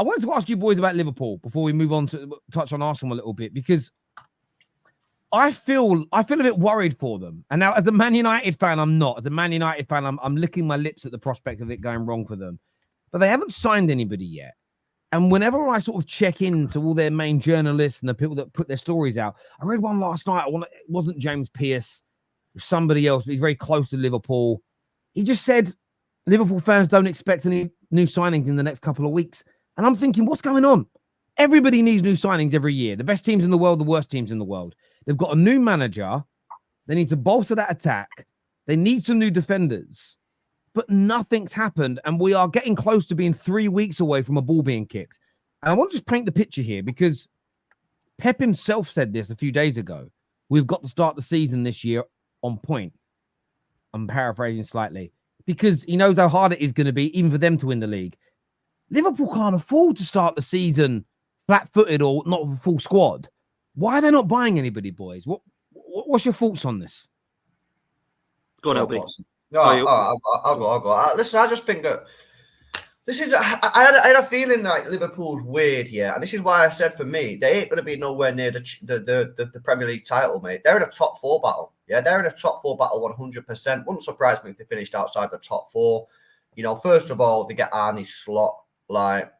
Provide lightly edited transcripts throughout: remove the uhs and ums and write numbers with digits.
I wanted to ask you boys about Liverpool before we move on to touch on Arsenal a little bit, because I feel a bit worried for them. And now, as a Man United fan, I'm not. As a Man United fan, I'm licking my lips at the prospect of it going wrong for them. But they haven't signed anybody yet. And whenever I sort of check into all their main journalists and the people that put their stories out, I read one last night. It wasn't James Pearce, it was somebody else, but he's very close to Liverpool. He just said Liverpool fans don't expect any new signings in the next couple of weeks. And I'm thinking, what's going on? Everybody needs new signings every year. The best teams in the world, the worst teams in the world. They've got a new manager. They need to bolster that attack. They need some new defenders. But nothing's happened, and we are getting close to being 3 weeks away from a ball being kicked. And I want to just paint the picture here, because Pep himself said this a few days ago. We've got to start the season this year on point. I'm paraphrasing slightly, because he knows how hard it is going to be even for them to win the league. Liverpool can't afford to start the season flat-footed or not with a full squad. Why are they not buying anybody, boys? What's your thoughts on this? Go on, LB. No, I'll go. Listen, I just think that this is. I had a feeling like Liverpool's weird, yeah, and this is why I said for me they ain't going to be nowhere near the Premier League title, mate. They're in a top 4 battle, yeah. They're in a top 4 battle, 100%. Wouldn't surprise me if they finished outside the top 4. You know, first of all, they get Arne Slot. Like,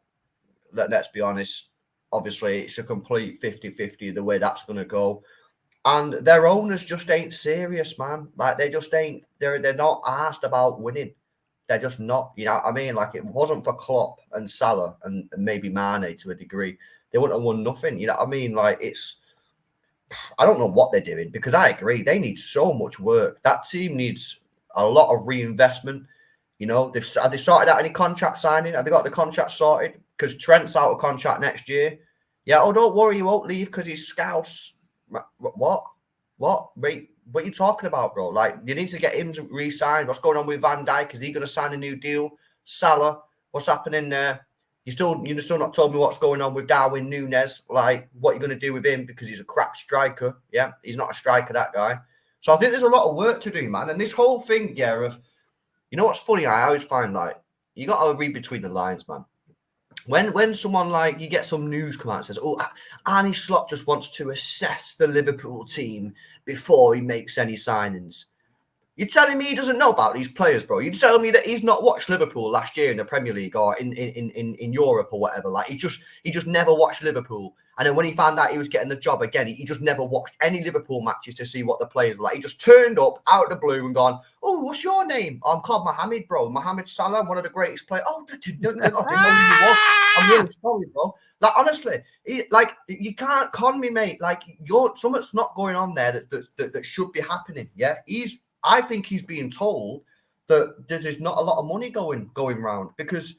let's be honest. Obviously, it's a complete 50-50 the way that's going to go. And their owners just ain't serious, man. Like, they just ain't. They're not asked about winning. They're just not. You know what I mean? Like, it wasn't for Klopp and Salah and maybe Mane to a degree, they wouldn't have won nothing. You know what I mean? Like, it's. I don't know what they're doing, because I agree. They need so much work. That team needs a lot of reinvestment. You know, have they sorted out any contract signing? Have they got the contract sorted? Because Trent's out of contract next year. Yeah, oh, don't worry, he won't leave because he's Scouse. What? Wait, what are you talking about, bro? Like, you need to get him to re-sign. What's going on with Van Dijk? Is he going to sign a new deal? Salah, what's happening there? You're still not told me what's going on with Darwin Núñez. Like, what are you going to do with him? Because he's a crap striker. Yeah, he's not a striker, that guy. So I think there's a lot of work to do, man. And this whole thing, yeah, of, you know what's funny? I always find, like, you got to read between the lines, man. When someone, like, you get some news come out and says, oh, Arne Slot just wants to assess the Liverpool team before he makes any signings. You're telling me he doesn't know about these players, bro? You're telling me that he's not watched Liverpool last year in the Premier League or in Europe or whatever. Like, he just never watched Liverpool. And then when he found out he was getting the job again, he just never watched any Liverpool matches to see what the players were like. He just turned up out of the blue and gone, oh, what's your name? Oh, I'm called Mohamed, bro. Mohamed Salah, one of the greatest players. Oh, I didn't know who he was. I'm really sorry, bro. Like, honestly, you can't con me, mate. Like, something's not going on there that should be happening. Yeah, I think he's being told that there's not a lot of money going round, because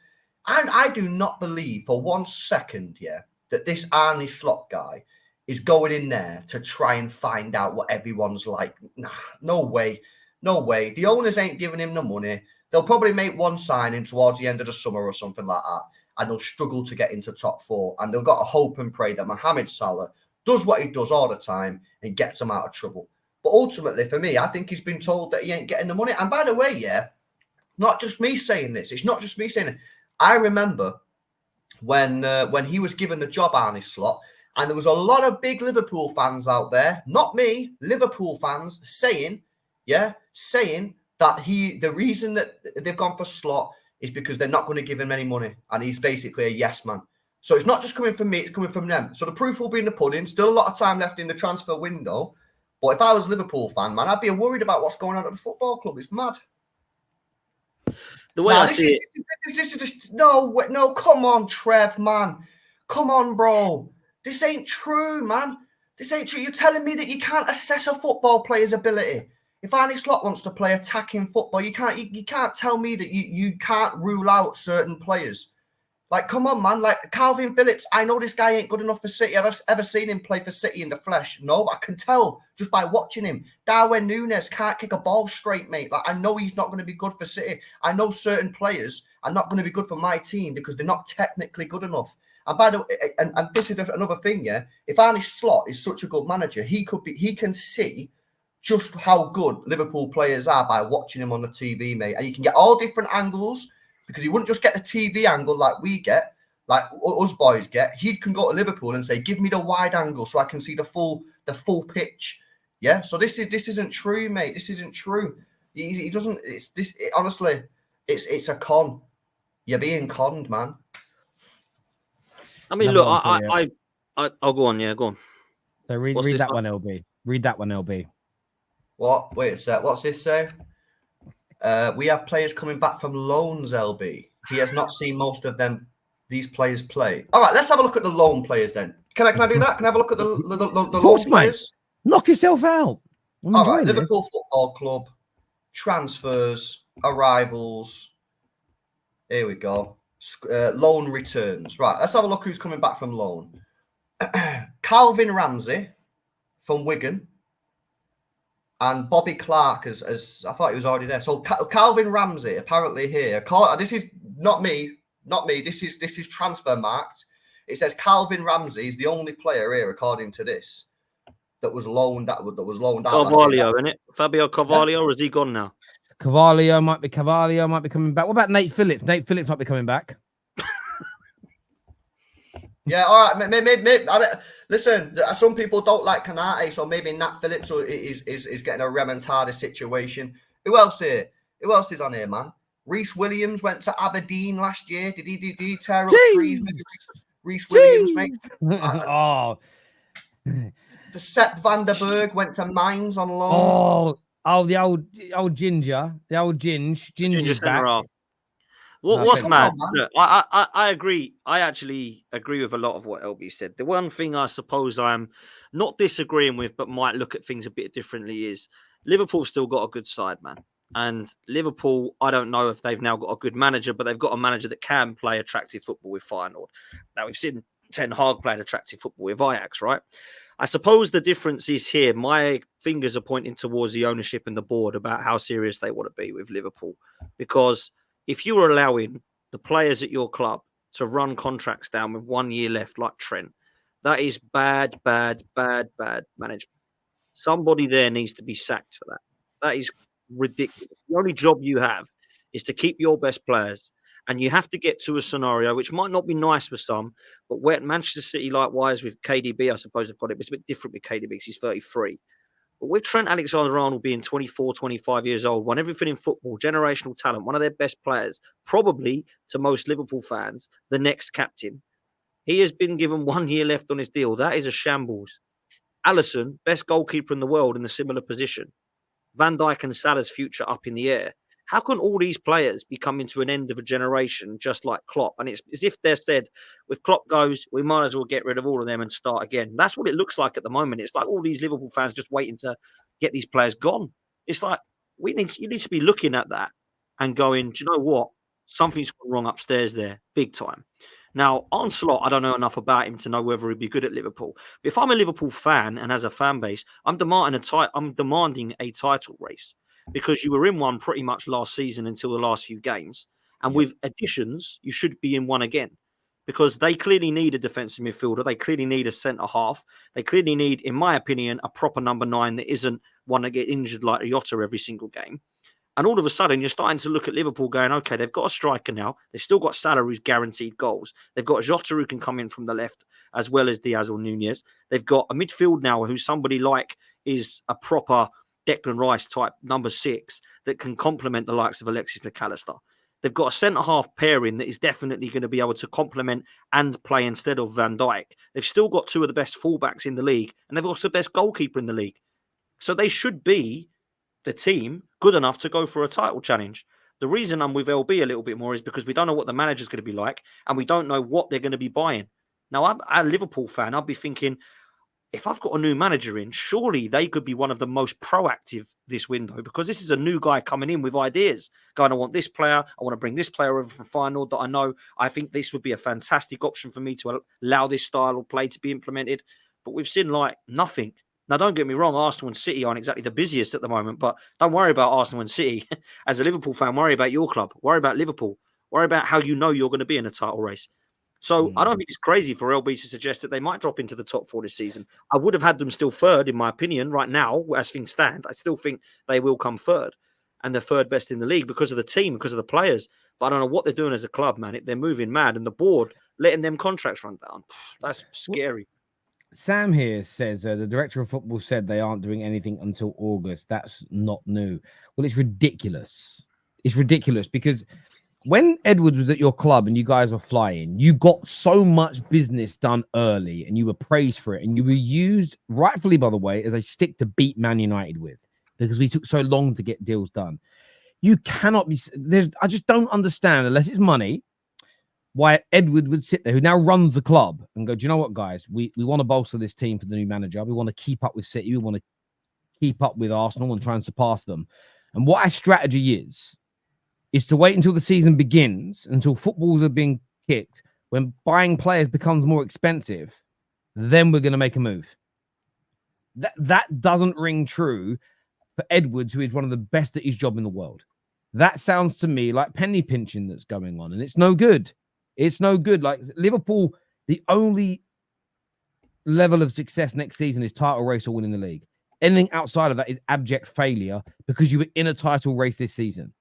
I do not believe for 1 second, yeah, that this Arne Slot guy is going in there to try and find out what everyone's like. Nah, no way. No way. The owners ain't giving him the money. They'll probably make one signing towards the end of the summer or something like that, and they'll struggle to get into top 4. And they've got to hope and pray that Mohamed Salah does what he does all the time and gets them out of trouble. But ultimately, for me, I think he's been told that he ain't getting the money. And by the way, yeah, not just me saying this. It's not just me saying it. I remember when he was given the job, Arne Slot, and there was a lot of big Liverpool fans out there, not me, Liverpool fans, saying that the reason that they've gone for Slot is because they're not going to give him any money, and he's basically a yes man. So it's not just coming from me, it's coming from them. So the proof will be in the pudding. Still a lot of time left in the transfer window. But if I was a Liverpool fan, man, I'd be worried about what's going on at the football club. It's mad. The way I see it. This is just, no, come on, Trev, man. Come on, bro. This ain't true, man. This ain't true. You're telling me that you can't assess a football player's ability. If Arne Slot wants to play attacking football, you can't tell me that you can't rule out certain players. Like, come on, man. Like, Calvin Phillips, I know this guy ain't good enough for City. I've ever seen him play for City in the flesh. No, I can tell just by watching him. Darwin Núñez can't kick a ball straight, mate. Like, I know he's not going to be good for City. I know certain players are not going to be good for my team because they're not technically good enough. And by the way, and this is another thing, yeah. If Arne Slot is such a good manager, he can see just how good Liverpool players are by watching him on the TV, mate. And you can get all different angles, because he wouldn't just get the TV angle like we get. like us boys get. He can go to Liverpool and say, "Give me the wide angle so I can see the full pitch." Yeah. So this isn't true, mate. This isn't true. He doesn't. It's this. Honestly, it's a con. You're being conned, man. I mean, look, I'll go on. Yeah, go on. So read that one, LB. Read that one, LB. What? Wait a sec. What's this say? We have players coming back from loans, LB. He has not seen most of these players play. All right, let's have a look at the loan players then. Can I do that? Can I have a look at the loan players? Knock yourself out. All right, Liverpool Football Club, transfers, arrivals. Here we go. Loan returns. Right, let's have a look who's coming back from loan. Calvin Ramsey from Wigan. And Bobby Clark, as I thought he was already there. So Calvin Ramsey, apparently here. This is not me. This is transfer marked. It says Calvin Ramsey is the only player here, according to this, that was loaned out. Carvalho, isn't it? Fabio Carvalho, or is he gone now? Carvalho might be coming back. What about Nate Phillips? Nate Phillips might be coming back. Yeah, all right. Maybe, I mean, listen, some people don't like Canate, so maybe Nat Phillips is getting a remontada situation. Who else here? Who else is on here, man? Reece Williams went to Aberdeen last year. Did he tear up trees? Maybe Reece Williams, mate. Oh. Sepp van der Berg went to Mainz on loan. Oh, the old Ginger. The old Ginger's back. What's mad? Look, I agree. I actually agree with a lot of what LB said. The one thing I suppose I'm not disagreeing with, but might look at things a bit differently is Liverpool's still got a good side, man. And Liverpool, I don't know if they've now got a good manager, but they've got a manager that can play attractive football with Feyenoord. Now, we've seen Ten Hag playing attractive football with Ajax, right? I suppose the difference is here. My fingers are pointing towards the ownership and the board about how serious they want to be with Liverpool. Because if you were allowing the players at your club to run contracts down with 1 year left, like Trent, that is bad management. Somebody there needs to be sacked for that. That is ridiculous. The only job you have is to keep your best players. And you have to get to a scenario which might not be nice for some, but where Manchester City, likewise with KDB, I suppose have got it. But it's a bit different with KDB because he's 33. But with Trent Alexander-Arnold being 24, 25 years old, won everything in football, generational talent, one of their best players, probably to most Liverpool fans, the next captain. He has been given 1 year left on his deal. That is a shambles. Alisson, best goalkeeper in the world in a similar position. Van Dijk and Salah's future up in the air. How can all these players be coming to an end of a generation just like Klopp? And it's as if they're said, with Klopp goes, we might as well get rid of all of them and start again. That's what it looks like at the moment. It's like all these Liverpool fans just waiting to get these players gone. It's like you need to be looking at that and going, do you know what? Something's gone wrong upstairs there, big time. Now, on Slot, I don't know enough about him to know whether he'd be good at Liverpool. But if I'm a Liverpool fan and as a fan base, I'm demanding a title race. Because you were in one pretty much last season until the last few games. And with additions, you should be in one again. Because they clearly need a defensive midfielder. They clearly need a centre-half. They clearly need, in my opinion, a proper number 9 that isn't one that get injured like Jota every single game. And all of a sudden, you're starting to look at Liverpool going, okay, they've got a striker now. They've still got Salah who's guaranteed goals. They've got Jota who can come in from the left, as well as Diaz or Nunez. They've got a midfield now who somebody like is a proper Declan Rice type number 6 that can complement the likes of Alexis McAllister. They've got a centre-half pairing that is definitely going to be able to complement and play instead of Van Dijk. They've still got 2 of the best fullbacks in the league, and they've also the best goalkeeper in the league. So they should be, the team, good enough to go for a title challenge. The reason I'm with LB a little bit more is because we don't know what the manager's going to be like, and we don't know what they're going to be buying. Now, I'm a Liverpool fan. I'll be thinking, if I've got a new manager in, surely they could be one of the most proactive this window, because this is a new guy coming in with ideas. Going, I want this player. I want to bring this player over from Feyenoord that I know. I think this would be a fantastic option for me to allow this style of play to be implemented. But we've seen like nothing. Now, don't get me wrong, Arsenal and City aren't exactly the busiest at the moment, but don't worry about Arsenal and City. As a Liverpool fan, worry about your club. Worry about Liverpool. Worry about how you know you're going to be in a title race. So I don't think it's crazy for LB to suggest that they might drop into the top 4 this season. I would have had them still third, in my opinion, right now, as things stand. I still think they will come third. And they're third best in the league because of the team, because of the players. But I don't know what they're doing as a club, man. They're moving mad. And the board letting them contracts run down. That's scary. Sam here says the director of football said they aren't doing anything until August. That's not new. Well, it's ridiculous. It's ridiculous because when Edwards was at your club and you guys were flying, you got so much business done early and you were praised for it. And you were used, rightfully, by the way, as a stick to beat Man United with because we took so long to get deals done. You cannot be, I just don't understand, unless it's money, why Edward would sit there, who now runs the club, and go, do you know what, guys? We want to bolster this team for the new manager. We want to keep up with City. We want to keep up with Arsenal and try and surpass them. And what our strategy is to wait until the season begins, until footballs are being kicked, when buying players becomes more expensive, then we're going to make a move. That doesn't ring true for Edwards, who is one of the best at his job in the world. That sounds to me like penny pinching that's going on, and it's no good. It's no good. Like Liverpool, the only level of success next season is title race or winning the league. Anything outside of that is abject failure because you were in a title race this season.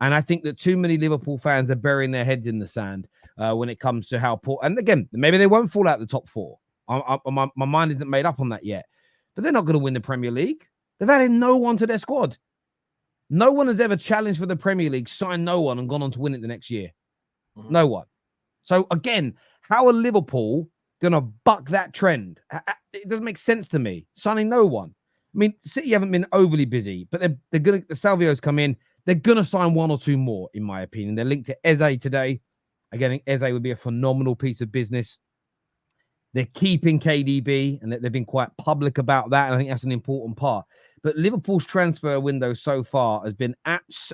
And I think that too many Liverpool fans are burying their heads in the sand when it comes to how poor. And again, maybe they won't fall out the top four. My mind isn't made up on that yet. But they're not going to win the Premier League. They've added no one to their squad. No one has ever challenged for the Premier League, signed no one, and gone on to win it the next year. Mm-hmm. No one. So again, how are Liverpool going to buck that trend? It doesn't make sense to me. Signing no one. I mean, City haven't been overly busy, but they're going to, the Salvios come in. They're going to sign one or two more, in my opinion. They're linked to Eze today. Again, I think Eze would be a phenomenal piece of business. They're keeping KDB, and they've been quite public about that, and I think that's an important part. But Liverpool's transfer window so far has been,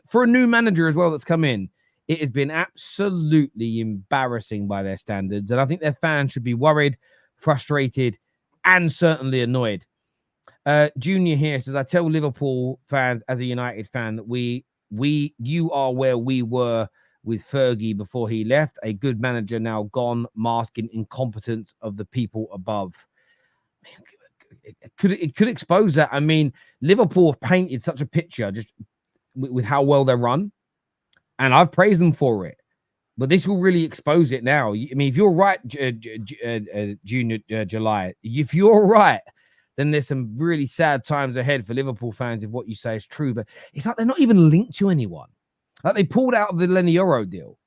for a new manager as well that's come in, it has been absolutely embarrassing by their standards. And I think their fans should be worried, frustrated, and certainly annoyed. Junior here says, I tell Liverpool fans as a United fan that you are where we were with Fergie before he left. A good manager now gone, masking incompetence of the people above. It could expose that. I mean, Liverpool have painted such a picture just with how well they're run. And I've praised them for it. But this will really expose it now. I mean, if you're right, Junior July, if you're right, then there's some really sad times ahead for Liverpool fans if what you say is true. But it's like they're not even linked to anyone. Like they pulled out of the Lenioro deal.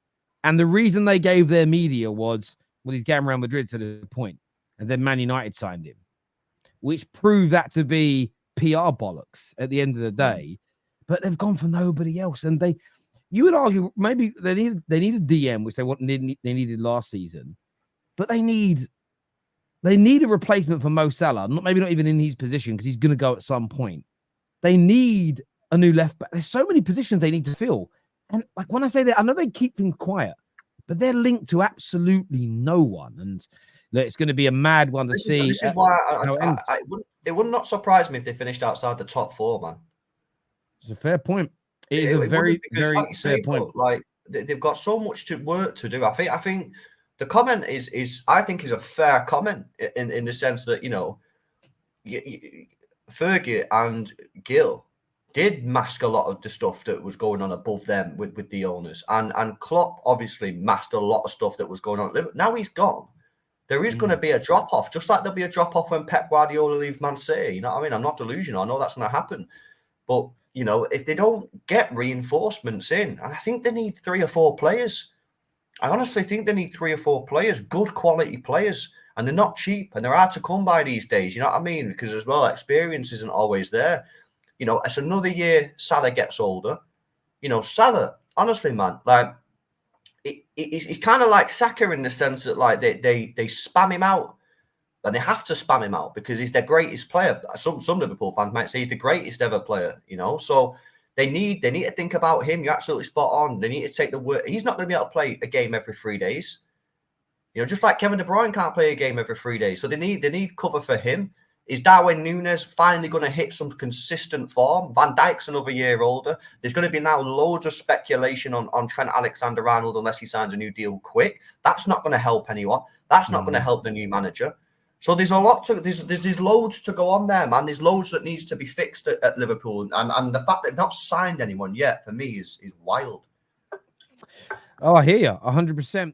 And the reason they gave their media was, well, he's going Real Madrid to the point. And then Man United signed him, which proved that to be PR bollocks at the end of the day. But they've gone for nobody else. And you would argue maybe they need a DM, which they needed last season. But they need a replacement for Mo Salah. Maybe not even in his position because he's going to go at some point. They need a new left back. There's so many positions they need to fill. And like when I say that, I know they keep things quiet, but they're linked to absolutely no one. And it's going to be a mad one to see. This is why it would not surprise me if they finished outside the top four, man. It's a fair point. It is a very, very fair point. Like they've got so much work to do. I think the comment is a fair comment in the sense that, you know, Fergie and Gill did mask a lot of the stuff that was going on above them with the owners, and Klopp obviously masked a lot of stuff that was going on. Now he's gone. There is going to be a drop off, just like there'll be a drop off when Pep Guardiola leaves Man City. You know what I mean? I'm not delusional. I know that's going to happen, but you know, if they don't get reinforcements in, and I think they need 3 or 4 players. I honestly think they need 3 or 4 players, good quality players, and they're not cheap and they're hard to come by these days. You know what I mean? Because as well, experience isn't always there. You know, it's another year Salah gets older. You know, Salah, honestly, man, like he's kind of like Saka in the sense that like they spam him out, and they have to spam him out because he's their greatest player. Some Liverpool fans might say he's the greatest ever player. You know, so they need to think about him. You're absolutely spot on. They need to take the word. He's not going to be able to play a game every 3 days. You know, just like Kevin De Bruyne can't play a game every 3 days. So they need cover for him. Is Darwin Núñez finally going to hit some consistent form? Van Dijk's another year older. There's going to be now loads of speculation on Trent Alexander-Arnold unless he signs a new deal quick. That's not going to help anyone. That's not going to help the new manager. So there's a lot to there's loads to go on there, man. There's loads that needs to be fixed at Liverpool, and the fact that they've not signed anyone yet for me is wild. Oh, I hear you 100%.